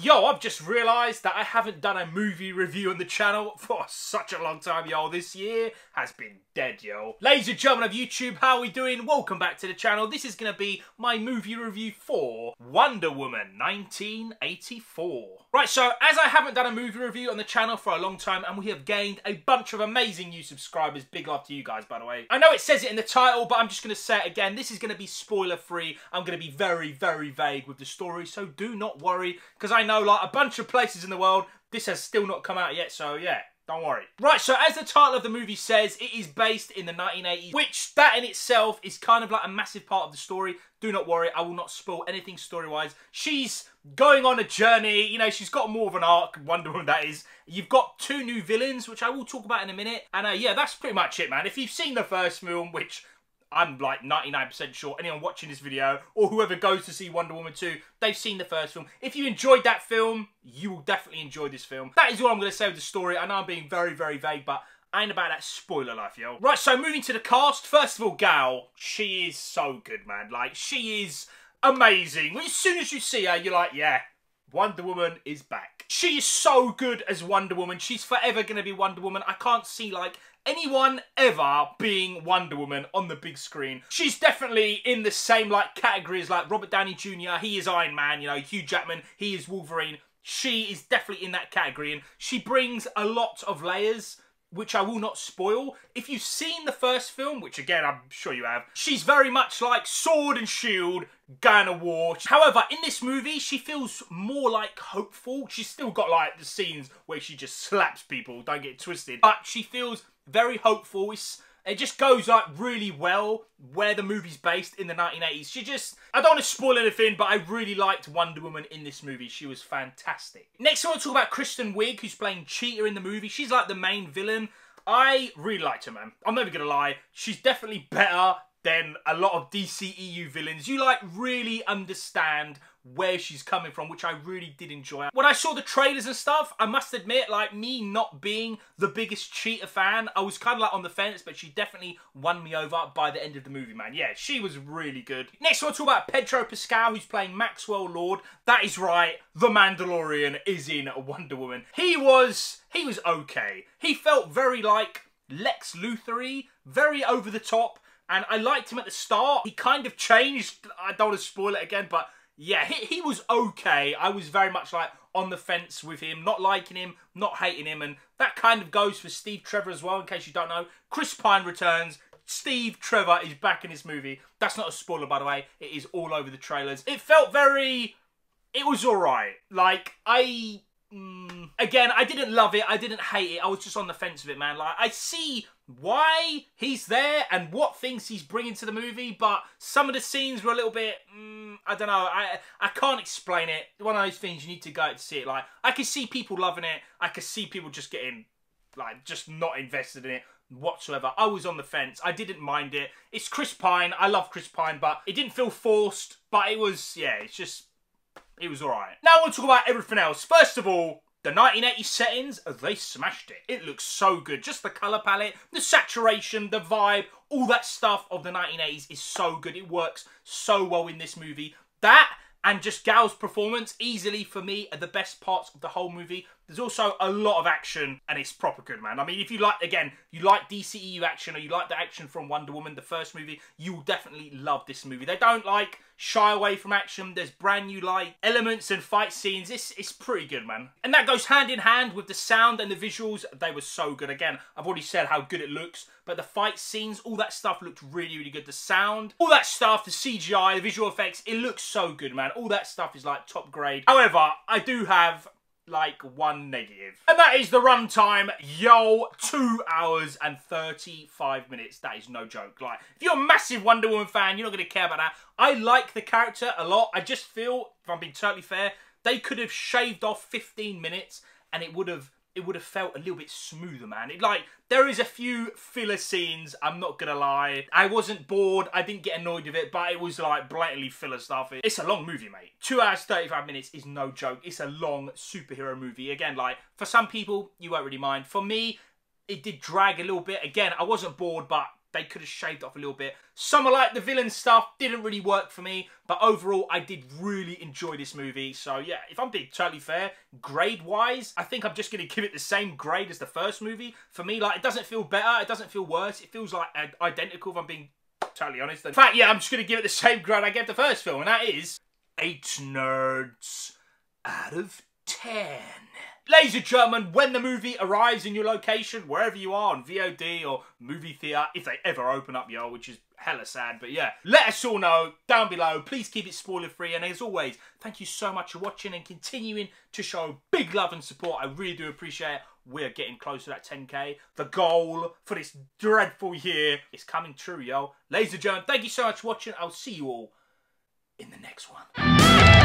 Yo, I've just realised that I haven't done a movie review on the channel for such a long time, yo. This year has been dead, yo. Ladies and gentlemen of YouTube, how are we doing? Welcome back to the channel. This is going to be my movie review for Wonder Woman 1984. Right, so as I haven't done a movie review on the channel for a long time, and we have gained a bunch of amazing new subscribers. Big love to you guys, by the way. I know it says it in the title, but I'm just going to say it again. This is going to be spoiler-free. I'm going to be very, very vague with the story, so do not worry, because I know, like, a bunch of places in the world, this has still not come out yet, so yeah. Don't worry. Right, so as the title of the movie says, it is based in the 1980s, which that in itself is kind of like a massive part of the story. Do not worry, I will not spoil anything story-wise. She's going on a journey, you know, she's got more of an arc, Wonder Woman that is. You've got two new villains, which I will talk about in a minute. And yeah, that's pretty much it, man. If you've seen the first film, which I'm like 99% sure anyone watching this video or whoever goes to see Wonder Woman 2, they've seen the first film. If you enjoyed that film, you will definitely enjoy this film. That is all I'm going to say with the story. I know I'm being very, very vague, but I ain't about that spoiler life, yo. Right, so moving to the cast. First of all, Gal, she is so good, man. Like, she is amazing. As soon as you see her, you're like, yeah, Wonder Woman is back. She is so good as Wonder Woman. She's forever going to be Wonder Woman. I can't see, like, anyone ever being Wonder Woman on the big screen. She's definitely in the same, like, category as, like, Robert Downey Jr. He is Iron Man, you know, Hugh Jackman, he is Wolverine. She is definitely in that category, and she brings a lot of layers, which I will not spoil. If you've seen the first film, which again, I'm sure you have, she's very much like sword and shield, going to war. However, in this movie, she feels more like hopeful. She's still got like the scenes where she just slaps people, don't get it twisted. But she feels very hopeful. It just goes like really well where the movie's based in the 1980s. I don't want to spoil anything, but I really liked Wonder Woman in this movie. She was fantastic. Next, I want to talk about Kristen Wiig, who's playing Cheetah in the movie. She's like the main villain. I really liked her, man. I'm never going to lie. She's definitely better than a lot of DCEU villains. You like really understand where she's coming from, which I really did enjoy. When I saw the trailers and stuff, I must admit, like, me not being the biggest Cheetah fan, I was kind of like on the fence, but she definitely won me over by the end of the movie, man. Yeah, she was really good. Next, I want to talk about Pedro Pascal, who's playing Maxwell Lord. That is right, the Mandalorian is in Wonder Woman. He was okay. He felt very like Lex Luthor-y, very over the top, and I liked him at the start. He kind of changed. I don't want to spoil it again, but yeah, he was okay. I was very much like on the fence with him, not liking him, not hating him, and that kind of goes for Steve Trevor as well, in case you don't know. Chris Pine returns. Steve Trevor is back in this movie. That's not a spoiler, by the way. It is all over the trailers. It felt very... It was alright. Like, again, I didn't love it. I didn't hate it. I was just on the fence with it, man. Like, I see why he's there and what things he's bringing to the movie, but some of the scenes were a little bit, I don't know. I can't explain it. One of those things you need to go out to see it. Like, I can see people loving it. I can see people just getting, like, just not invested in it whatsoever. I was on the fence. I didn't mind it. It's Chris Pine. I love Chris Pine, but it didn't feel forced. But it was, yeah, it's just... It was alright. Now I want to talk about everything else. First of all, the 1980s settings, they smashed it. It looks so good. Just the colour palette, the saturation, the vibe, all that stuff of the 1980s is so good. It works so well in this movie. That and just Gal's performance, easily for me, are the best parts of the whole movie. There's also a lot of action, and it's proper good, man. I mean, if you like, again, you like DCEU action, or you like the action from Wonder Woman, the first movie, you will definitely love this movie. They don't, like, shy away from action. There's brand new, like, elements and fight scenes. It's pretty good, man. And that goes hand in hand with the sound and the visuals. They were so good. Again, I've already said how good it looks, but the fight scenes, all that stuff looked really, really good. The sound, all that stuff, the CGI, the visual effects, it looks so good, man. All that stuff is, like, top grade. However, I do have like one negative, and that is the runtime. Yo, 2 hours and 35 minutes. That is no joke. Like, if you're a massive Wonder Woman fan, you're not going to care about that. I like the character a lot. I just feel, if I'm being totally fair, they could have shaved off 15 minutes and it would have felt a little bit smoother, man. There is a few filler scenes, I'm not gonna lie. I wasn't bored, I didn't get annoyed with it, but it was like blatantly filler stuff. It's a long movie, mate. 2 hours, 35 minutes is no joke. It's a long superhero movie. Again, like, for some people, you won't really mind. For me, it did drag a little bit. Again, I wasn't bored, but they could have shaved off a little bit. Some of like the villain stuff didn't really work for me, but overall I did really enjoy this movie. So yeah, if I'm being totally fair, grade-wise, I think I'm just going to give it the same grade as the first movie. For me, like, it doesn't feel better, it doesn't feel worse, it feels like identical if I'm being totally honest. In fact, yeah, I'm just going to give it the same grade I gave the first film, and that is 8 nerds out of 10. Ladies and gentlemen, when the movie arrives in your location, wherever you are, on VOD or movie theatre, if they ever open up, yo, which is hella sad, but yeah, let us all know down below. Please keep it spoiler free, and as always, thank you so much for watching and continuing to show big love and support. I really do appreciate it. We're getting close to that 10k. The goal for this dreadful year is coming true, yo. Ladies and gentlemen, thank you so much for watching. I'll see you all in the next one.